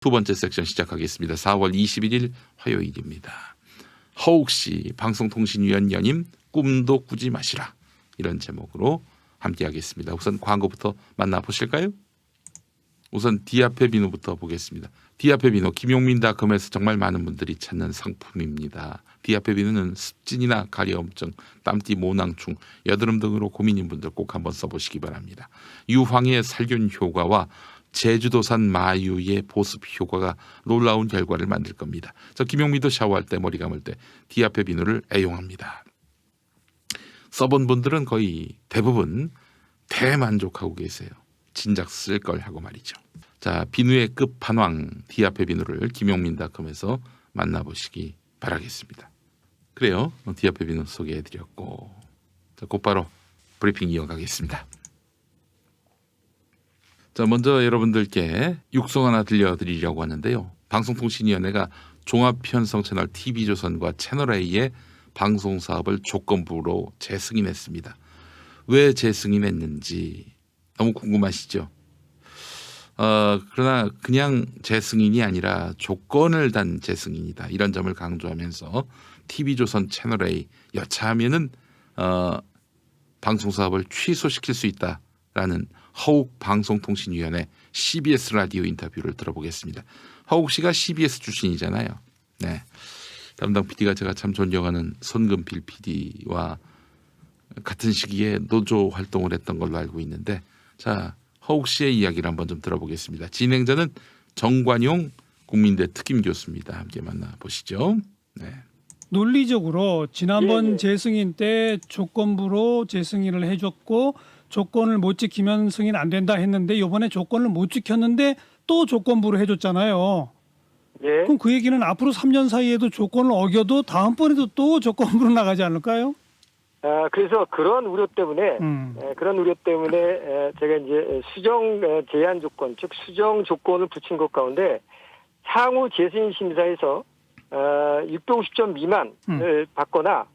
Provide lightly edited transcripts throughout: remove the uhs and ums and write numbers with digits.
두 번째 섹션 시작하겠습니다. 4월 21일 화요일입니다. 허욱 씨 방송통신위원 연임 꿈도 꾸지 마시라, 이런 제목으로 함께하겠습니다. 우선 광고부터 만나보실까요? 우선 디아페 비누부터 보겠습니다. 디아페 비누 김용민닷컴에서 정말 많은 분들이 찾는 상품입니다. 디아페 비누는 습진이나 가려움증, 땀띠, 모낭충, 여드름 등으로 고민인 분들 꼭 한번 써보시기 바랍니다. 유황의 살균 효과와 제주도산 마유의 보습 효과가 놀라운 결과를 만들 겁니다. 저 김용민도 샤워할 때, 머리 감을 때 디아페 비누를 애용합니다. 써본 분들은 거의 대부분 대만족하고 계세요. 진작 쓸 걸 하고 말이죠. 자, 비누의 끝판왕 디아페 비누를 김용민닷컴에서 만나보시기 바라겠습니다. 그래요. 디아페 비누 소개해드렸고, 자, 곧바로 브리핑 이어가겠습니다. 자, 먼저 여러분들께 육성 하나 들려드리려고 하는데요. 방송통신위원회가 종합편성 채널 TV조선과 채널A의 방송사업을 조건부로 재승인했습니다. 왜 재승인했는지 너무 궁금하시죠? 그러나 그냥 재승인이 아니라 조건을 단 재승인이다, 이런 점을 강조하면서 TV조선 채널A 여차하면은 방송사업을 취소시킬 수 있다라는 허욱 방송통신위원회 CBS 라디오 인터뷰를 들어보겠습니다. 허욱 씨가 CBS 출신이잖아요. 네, 담당 PD가 제가 참 존경하는 손금필 PD와 같은 시기에 노조 활동을 했던 걸로 알고 있는데, 자, 허욱 씨의 이야기를 한번 좀 들어보겠습니다. 진행자는 정관용 국민대 특임 교수입니다. 함께 만나보시죠. 네. 논리적으로 지난번 재승인 때 조건부로 재승인을 해줬고 조건을 못 지키면 승인 안 된다 했는데 이번에 조건을 못 지켰는데 또 조건부로 해줬잖아요. 예. 그럼 그 얘기는 앞으로 3년 사이에도 조건을 어겨도 다음번에도 또 조건부로 나가지 않을까요? 그래서 그런 우려 때문에 제가 이제 수정 제한 조건, 즉 수정 조건을 붙인 것 가운데 향후 재승인 심사에서 650점 미만을 받거나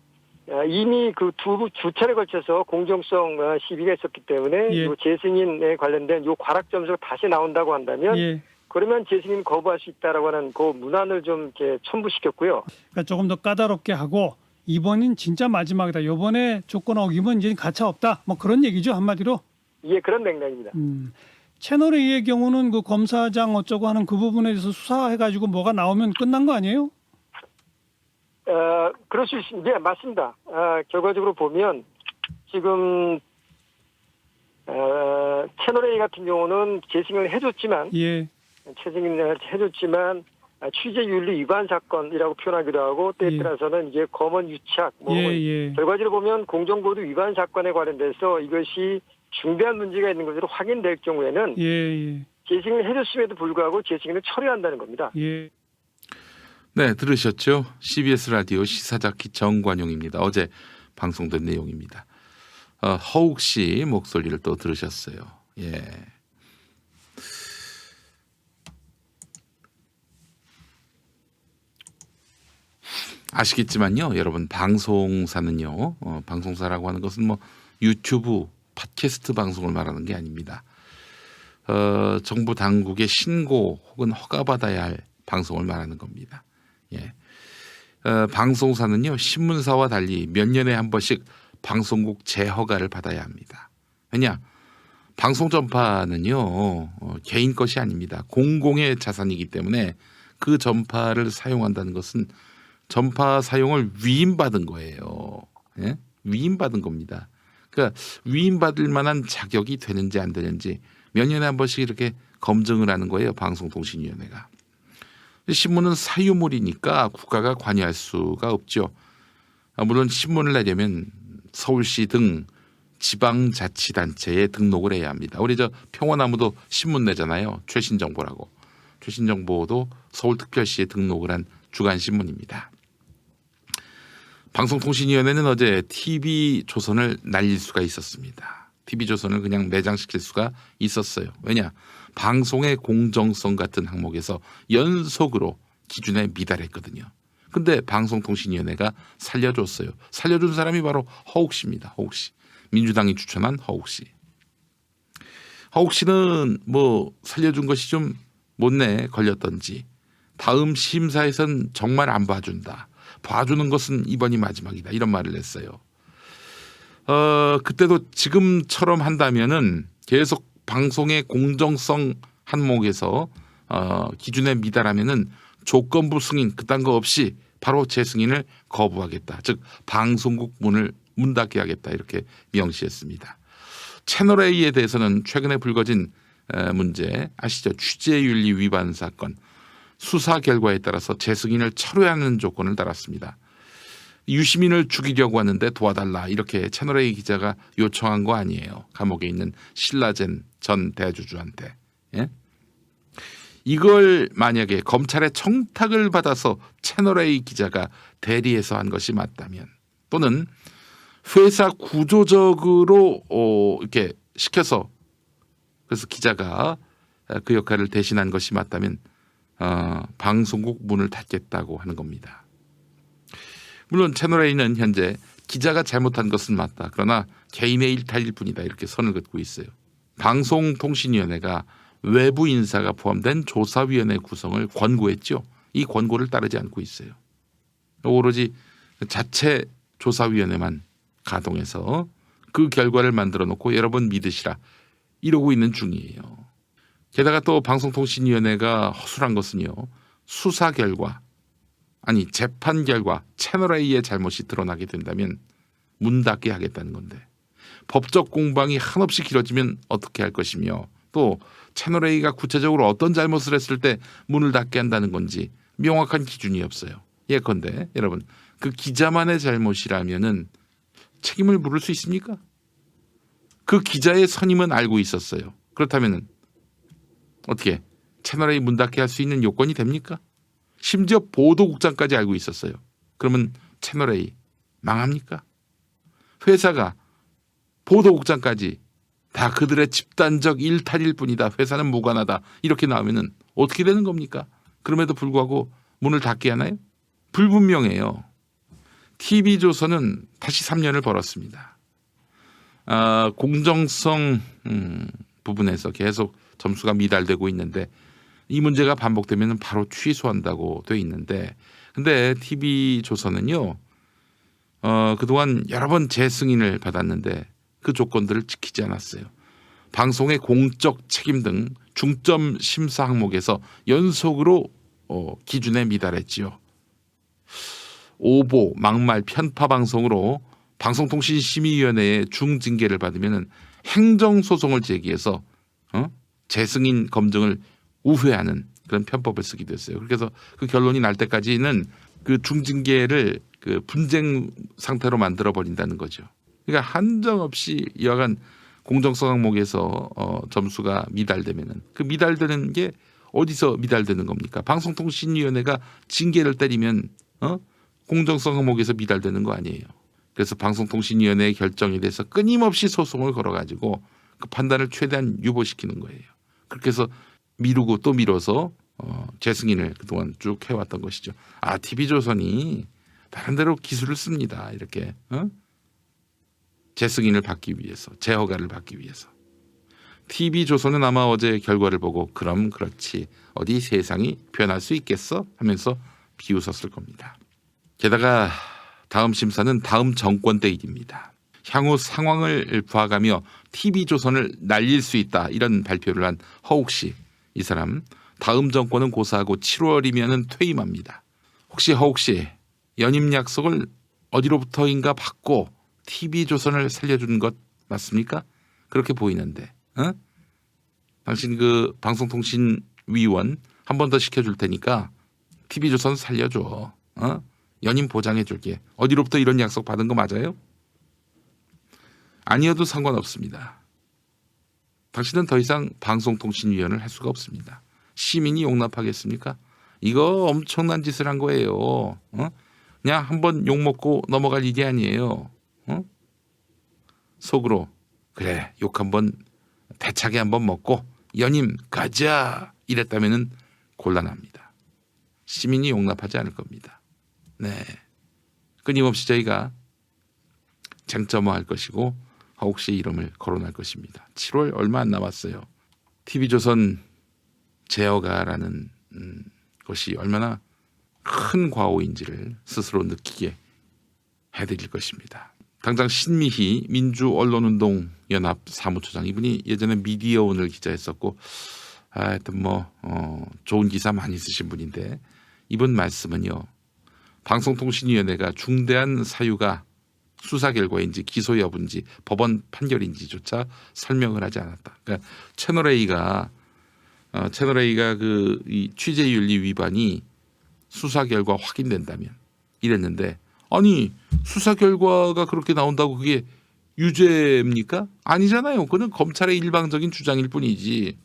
이미 그 두 차례 걸쳐서 공정성 시비가 있었기 때문에 예. 요 재승인에 관련된 요 과락 점수가 다시 나온다고 한다면 예. 그러면 재승인 거부할 수 있다라고 하는 그 문안을 좀 이렇게 첨부시켰고요. 그러니까 조금 더 까다롭게 하고 이번인 진짜 마지막이다. 이번에 조건 어기면 이제 가차 없다. 뭐 그런 얘기죠, 한마디로. 예, 그런 맥락입니다. 채널 A의 경우는 그 검사장 어쩌고 하는 그 부분에 대해서 수사해가지고 뭐가 나오면 끝난 거 아니에요? 그럴 수 있습니다. 네, 맞습니다. 결과적으로 보면 지금 채널 A 같은 경우는 재승인을 해줬지만 예. 취재윤리 위반 사건이라고 표현하기도 하고 때에 예. 따라서는 이제 검언 유착 예. 결과적으로 보면 공정보도 위반 사건에 관련돼서 이것이 중대한 문제가 있는 것으로 확인될 경우에는 예. 재승인을 해줬음에도 불구하고 재승인을 처리한다는 겁니다. 예. 네, 들으셨죠? CBS 라디오 시사자키 정관용입니다. 어제 방송된 내용입니다. 허욱 씨 목소리를 또 들으셨어요. 예. 아시겠지만요, 여러분, 방송사는요, 방송사라고 하는 것은 뭐 유튜브, 팟캐스트 방송을 말하는 게 아닙니다. 정부 당국의 신고 혹은 허가받아야 할 방송을 말하는 겁니다. 예. 방송사는요, 신문사와 달리 몇 년에 한 번씩 방송국 재허가를 받아야 합니다. 왜냐? 방송 전파는요, 개인 것이 아닙니다. 공공의 자산이기 때문에 그 전파를 사용한다는 것은 전파 사용을 위임받은 거예요. 예? 위임받은 겁니다. 그러니까 위임받을 만한 자격이 되는지 안 되는지 몇 년에 한 번씩 이렇게 검증을 하는 거예요, 방송통신위원회가. 신문은 사유물이니까 국가가 관여할 수가 없죠. 물론 신문을 내려면 서울시 등 지방자치단체에 등록을 해야 합니다. 우리 저 평화나무도 신문 내잖아요. 최신정보라고. 최신정보도 서울특별시에 등록을 한 주간신문입니다. 방송통신위원회는 어제 TV조선을 날릴 수가 있었습니다. TV조선을 그냥 매장시킬 수가 있었어요. 왜냐? 방송의 공정성 같은 항목에서 연속으로 기준에 미달했거든요. 근데 방송통신위원회가 살려줬어요. 살려준 사람이 바로 허욱 씨입니다. 허욱 씨. 민주당이 추천한 허욱 씨. 허욱 씨는 뭐 살려준 것이 좀 못내 걸렸던지 다음 심사에선 정말 안 봐준다. 봐주는 것은 이번이 마지막이다. 이런 말을 했어요. 그때도 지금처럼 한다면은 계속 방송의 공정성 한몫에서 기준에 미달하면은 조건부 승인 그딴 거 없이 바로 재승인을 거부하겠다. 즉 방송국 문을 문 닫게 하겠다. 이렇게 명시했습니다. 채널A에 대해서는 최근에 불거진 문제 아시죠? 취재윤리 위반 사건 수사 결과에 따라서 재승인을 철회하는 조건을 달았습니다. 유시민을 죽이려고 하는데 도와달라 이렇게 채널A 기자가 요청한 거 아니에요. 감옥에 있는 신라젠 전 대주주한테. 예? 이걸 만약에 검찰의 청탁을 받아서 채널A 기자가 대리해서 한 것이 맞다면 또는 회사 구조적으로 이렇게 시켜서 그래서 기자가 그 역할을 대신한 것이 맞다면 방송국 문을 닫겠다고 하는 겁니다. 물론 채널A는 현재 기자가 잘못한 것은 맞다. 그러나 개인의 일탈일 뿐이다. 이렇게 선을 긋고 있어요. 방송통신위원회가 외부 인사가 포함된 조사위원회 구성을 권고했죠. 이 권고를 따르지 않고 있어요. 오로지 자체 조사위원회만 가동해서 그 결과를 만들어 놓고 여러분 믿으시라 이러고 있는 중이에요. 게다가 또 방송통신위원회가 허술한 것은요. 수사 결과 아니 재판 결과 채널A의 잘못이 드러나게 된다면 문 닫게 하겠다는 건데 법적 공방이 한없이 길어지면 어떻게 할 것이며 또 채널A가 구체적으로 어떤 잘못을 했을 때 문을 닫게 한다는 건지 명확한 기준이 없어요. 예컨대 여러분 그 기자만의 잘못이라면은 책임을 물을 수 있습니까? 그 기자의 선임은 알고 있었어요. 그렇다면은 어떻게 채널A 문 닫게 할 수 있는 요건이 됩니까? 심지어 보도국장까지 알고 있었어요. 그러면 채널A 망합니까? 회사가 보도국장까지 다 그들의 집단적 일탈일 뿐이다. 회사는 무관하다. 이렇게 나오면은 어떻게 되는 겁니까? 그럼에도 불구하고 문을 닫게 하나요? 불분명해요. TV조선은 다시 3년을 벌었습니다. 공정성 부분에서 계속 점수가 미달되고 있는데 이 문제가 반복되면 바로 취소한다고 돼 있는데 근데 TV조선은요 그동안 여러 번 재승인을 받았는데 그 조건들을 지키지 않았어요. 방송의 공적 책임 등 중점 심사 항목에서 연속으로 기준에 미달했지요. 오보, 막말, 편파 방송으로 방송통신심의위원회의 중징계를 받으면 행정소송을 제기해서 재승인 검증을 우회하는 그런 편법을 쓰기도 했어요. 그래서 그 결론이 날 때까지는 그 중징계를 그 분쟁 상태로 만들어 버린다는 거죠. 그러니까 한정없이 여하간 공정성 항목에서 점수가 미달되면은 그 미달되는 게 어디서 미달되는 겁니까? 방송통신위원회가 징계를 때리면 공정성 항목에서 미달되는 거 아니에요. 그래서 방송통신위원회의 결정에 대해서 끊임없이 소송을 걸어가지고 그 판단을 최대한 유보시키는 거예요. 그렇게 해서 미루고 또 미뤄서 재승인을 그동안 쭉 해왔던 것이죠. TV조선이 다른 데로 기술을 씁니다. 이렇게 재승인을 받기 위해서, 재허가를 받기 위해서. TV조선은 아마 어제 결과를 보고 그럼 그렇지 어디 세상이 변할 수 있겠어 하면서 비웃었을 겁니다. 게다가 다음 심사는 다음 정권 때 일입니다. 향후 상황을 봐가며 TV조선을 날릴 수 있다 이런 발표를 한 허욱 씨. 이 사람 다음 정권은 고사하고 7월이면 퇴임합니다. 혹시 허욱 씨 연임 약속을 어디로부터인가 받고 TV조선을 살려준 것 맞습니까? 그렇게 보이는데 당신 그 방송통신위원 한 번 더 시켜줄 테니까 TV조선 살려줘. 연임 보장해 줄게. 어디로부터 이런 약속 받은 거 맞아요? 아니어도 상관없습니다. 당신은 더 이상 방송통신위원을 할 수가 없습니다. 시민이 용납하겠습니까? 이거 엄청난 짓을 한 거예요. 그냥 한번 욕먹고 넘어갈 일이 아니에요. 속으로 그래 욕 한번 대차게 한번 먹고 연임 가자 이랬다면 곤란합니다. 시민이 용납하지 않을 겁니다. 네, 끊임없이 저희가 쟁점화할 것이고 허욱 씨 이름을 거론할 것입니다. 7월 얼마 안 남았어요. TV조선 제어가라는 것이 얼마나 큰 과오인지를 스스로 느끼게 해드릴 것입니다. 당장 신미희 민주언론운동연합 사무처장, 이분이 예전에 미디어오늘 기자했었고 하여튼 좋은 기사 많이 쓰신 분인데, 이분 말씀은요, 방송통신위원회가 중대한 사유가 수사 결과인지 기소 여부인지 법원 판결인지조차 설명을 하지 않았다. 그러니까 채널A가 이 취재윤리 위반이 수사 결과 확인된다면 이랬는데, 아니 수사 결과가 그렇게 나온다고 그게 유죄입니까? 아니잖아요. 그건 검찰의 일방적인 주장일 뿐이지.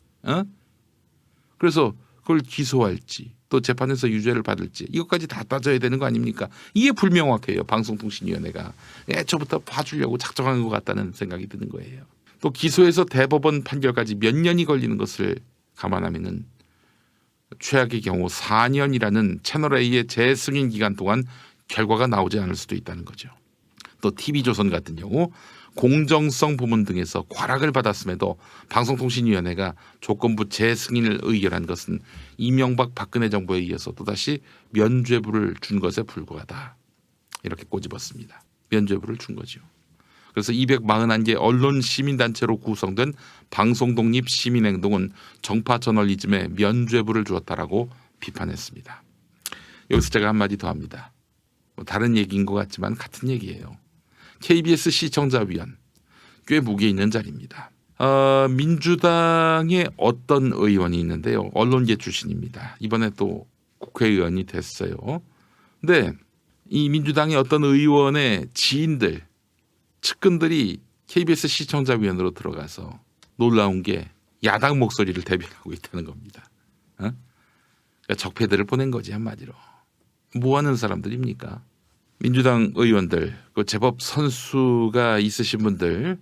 그래서 그걸 기소할지 또 재판에서 유죄를 받을지 이것까지 다 따져야 되는 거 아닙니까? 이게 불명확해요. 방송통신위원회가 애초부터 봐주려고 작정한 것 같다는 생각이 드는 거예요. 또 기소해서 대법원 판결까지 몇 년이 걸리는 것을 감안하면은 최악의 경우 4년이라는 채널A의 재승인 기간 동안 결과가 나오지 않을 수도 있다는 거죠. 또 TV조선 같은 경우 공정성 부문 등에서 과락을 받았음에도 방송통신위원회가 조건부 재승인을 의결한 것은 이명박 박근혜 정부에 이어서 또다시 면죄부를 준 것에 불과하다. 이렇게 꼬집었습니다. 면죄부를 준 거죠. 그래서 241개 언론 시민단체로 구성된 방송독립 시민행동은 정파 저널리즘에 면죄부를 주었다라고 비판했습니다. 여기서 제가 한마디 더 합니다. 다른 얘기인 것 같지만 같은 얘기예요. KBS 시청자위원 꽤 무게 있는 자리입니다. 민주당의 어떤 의원이 있는데요. 언론계 출신입니다. 이번에 또 국회의원이 됐어요. 근데 이 민주당의 어떤 의원의 지인들, 측근들이 KBS 시청자위원으로 들어가서 놀라운 게 야당 목소리를 대변하고 있다는 겁니다. 그러니까 적폐들을 보낸 거지 한마디로. 뭐 하는 사람들입니까? 민주당 의원들, 그 제법 선수가 있으신 분들,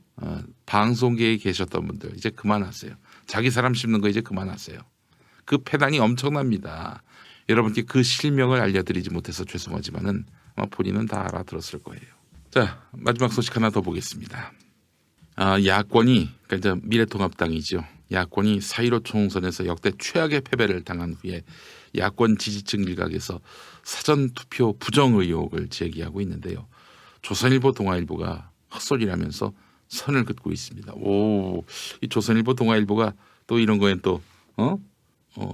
방송계에 계셨던 분들 이제 그만하세요. 자기 사람 씹는 거 이제 그만하세요. 그 패당이 엄청납니다. 여러분께 그 실명을 알려드리지 못해서 죄송하지만은 아마 본인은 다 알아들었을 거예요. 자, 마지막 소식 하나 더 보겠습니다. 야권이, 그러니까 이제 미래통합당이죠. 야권이 4.15 총선에서 역대 최악의 패배를 당한 후에 야권 지지층 일각에서 사전투표 부정 의혹을 제기하고 있는데요. 조선일보, 동아일보가 헛소리라면서 선을 긋고 있습니다. 이 조선일보, 동아일보가 또 이런 거엔 또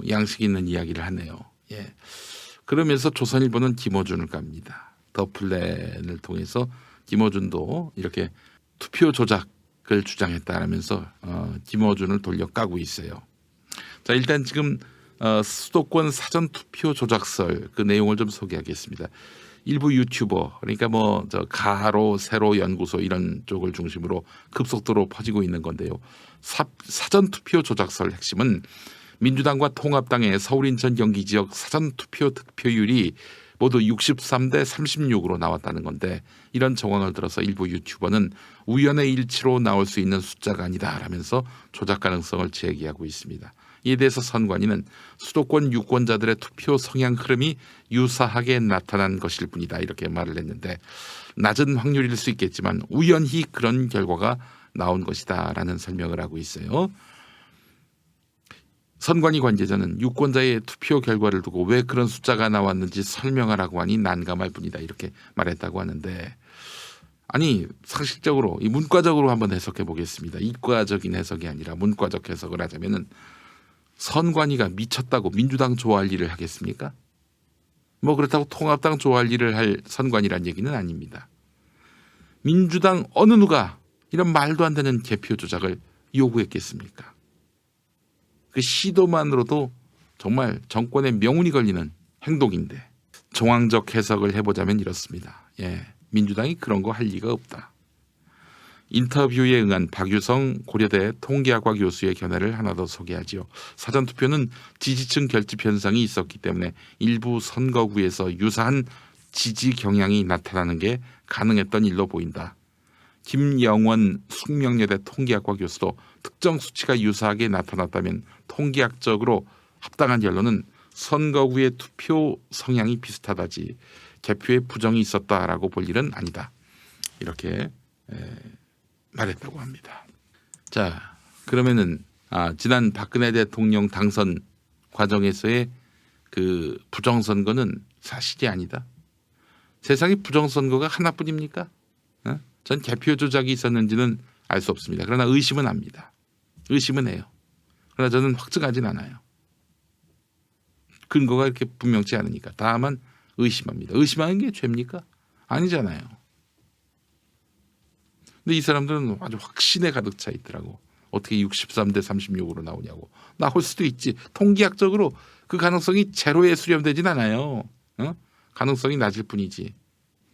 양식 있는 이야기를 하네요. 예. 그러면서 조선일보는 김어준을 깝니다. 더 플랜을 통해서 김어준도 이렇게 투표 조작을 주장했다라면서 김어준을 돌려 까고 있어요. 자, 일단 지금 수도권 사전투표 조작설 그 내용을 좀 소개하겠습니다. 일부 유튜버, 그러니까 가로 세로 연구소 이런 쪽을 중심으로 급속도로 퍼지고 있는 건데요. 사전투표 조작설 핵심은 민주당과 통합당의 서울, 인천, 경기 지역 사전투표 득표율이 모두 63대 36으로 나왔다는 건데, 이런 정황을 들어서 일부 유튜버는 우연의 일치로 나올 수 있는 숫자가 아니다라면서 조작 가능성을 제기하고 있습니다. 이에 대해서 선관위는 수도권 유권자들의 투표 성향 흐름이 유사하게 나타난 것일 뿐이다 이렇게 말을 했는데, 낮은 확률일 수 있겠지만 우연히 그런 결과가 나온 것이다라는 설명을 하고 있어요. 선관위 관계자는 유권자의 투표 결과를 두고 왜 그런 숫자가 나왔는지 설명하라고 하니 난감할 뿐이다 이렇게 말했다고 하는데, 아니 상식적으로 이 문과적으로 한번 해석해 보겠습니다. 이과적인 해석이 아니라 문과적 해석을 하자면은, 선관위가 미쳤다고 민주당 좋아할 일을 하겠습니까? 그렇다고 통합당 좋아할 일을 할 선관위란 얘기는 아닙니다. 민주당 어느 누가 이런 말도 안 되는 개표 조작을 요구했겠습니까? 그 시도만으로도 정말 정권의 명운이 걸리는 행동인데, 정황적 해석을 해보자면 이렇습니다. 민주당이 그런 거 할 리가 없다. 인터뷰에 응한 박유성 고려대 통계학과 교수의 견해를 하나 더 소개하지요. 사전투표는 지지층 결집 현상이 있었기 때문에 일부 선거구에서 유사한 지지 경향이 나타나는 게 가능했던 일로 보인다. 김영원 숙명여대 통계학과 교수도 특정 수치가 유사하게 나타났다면 통계학적으로 합당한 결론은 선거구의 투표 성향이 비슷하다지 개표에 부정이 있었다라고 볼 일은 아니다. 이렇게 말했다고 합니다. 자, 그러면은 지난 박근혜 대통령 당선 과정에서의 그 부정선거는 사실이 아니다. 세상에 부정선거가 하나뿐입니까? 전 개표 조작이 있었는지는 알 수 없습니다. 그러나 의심은 합니다. 의심은 해요. 그러나 저는 확증하진 않아요. 근거가 이렇게 분명치 않으니까. 다만 의심합니다. 의심하는 게 죄입니까? 아니잖아요. 근데 이 사람들은 아주 확신에 가득 차 있더라고. 어떻게 63대 36으로 나오냐고. 나올 수도 있지. 통계학적으로 그 가능성이 제로에 수렴되진 않아요. 가능성이 낮을 뿐이지.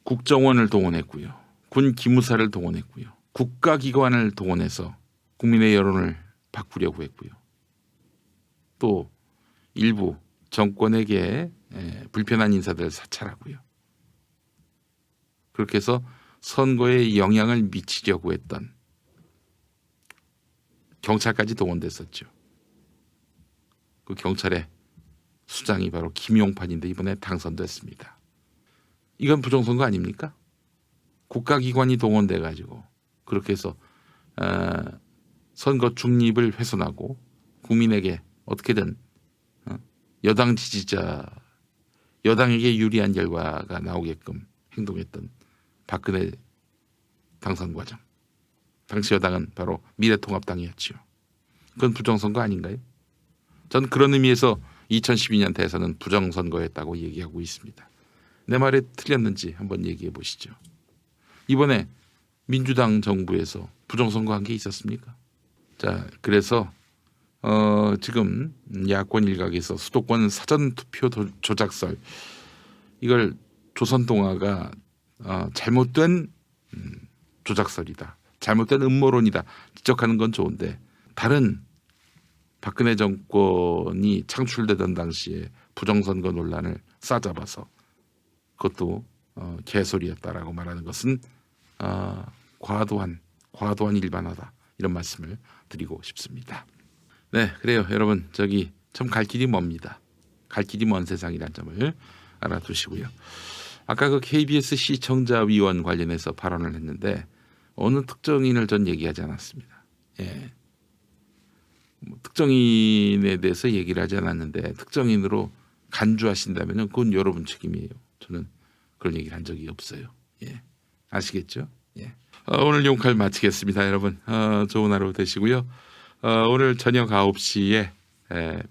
국정원을 동원했고요. 군 기무사를 동원했고요. 국가기관을 동원해서 국민의 여론을 바꾸려고 했고요. 또 일부 정권에게 불편한 인사들을 사찰하고요. 그렇게 해서 선거에 영향을 미치려고 했던 경찰까지 동원됐었죠. 그 경찰의 수장이 바로 김용판인데 이번에 당선됐습니다. 이건 부정선거 아닙니까? 국가기관이 동원돼 가지고 그렇게 해서 선거 중립을 훼손하고 국민에게 어떻게든 여당 지지자, 여당에게 유리한 결과가 나오게끔 행동했던 박근혜 당선 과정. 당시 여당은 바로 미래통합당이었죠. 그건 부정선거 아닌가요? 전 그런 의미에서 2012년 대선은 부정선거였다고 얘기하고 있습니다. 내 말에 틀렸는지 한번 얘기해 보시죠. 이번에 민주당 정부에서 부정선거 한 게 있었습니까? 자, 그래서 지금 야권 일각에서 수도권 사전투표 조작설 이걸 조선동아가 잘못된 조작설이다. 잘못된 음모론이다. 지적하는 건 좋은데 다른 박근혜 정권이 창출되던 당시에 부정선거 논란을 싸잡아서 그것도 개소리였다라고 말하는 것은 과도한 일반화다. 이런 말씀을 드리고 싶습니다. 네, 그래요. 여러분 저기 참 갈 길이 멉니다. 갈 길이 먼 세상이라는 점을 알아두시고요. 아까 그 KBS 시청자위원 관련해서 발언을 했는데 어느 특정인을 전 얘기하지 않았습니다. 예. 특정인에 대해서 얘기를 하지 않았는데 특정인으로 간주하신다면 그건 여러분 책임이에요. 저는 그런 얘기를 한 적이 없어요. 예. 아시겠죠? 예. 오늘 용칼 마치겠습니다. 여러분 좋은 하루 되시고요. 오늘 저녁 9시에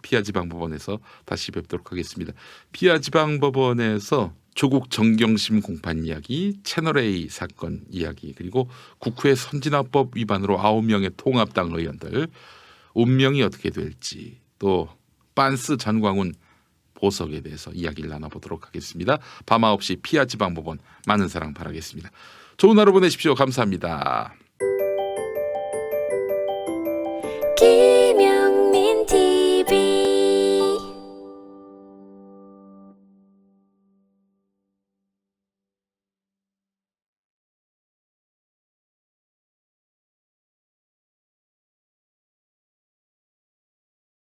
피아지방법원에서 다시 뵙도록 하겠습니다. 피아지방법원에서 조국 정경심 공판 이야기, 채널A 사건 이야기, 그리고 국회 선진화법 위반으로 9명의 통합당 의원들 운명이 어떻게 될지, 또 빤스 전광훈 보석에 대해서 이야기를 나눠보도록 하겠습니다. 밤 9시 피아지방법원 많은 사랑 바라겠습니다. 좋은 하루 보내십시오. 감사합니다.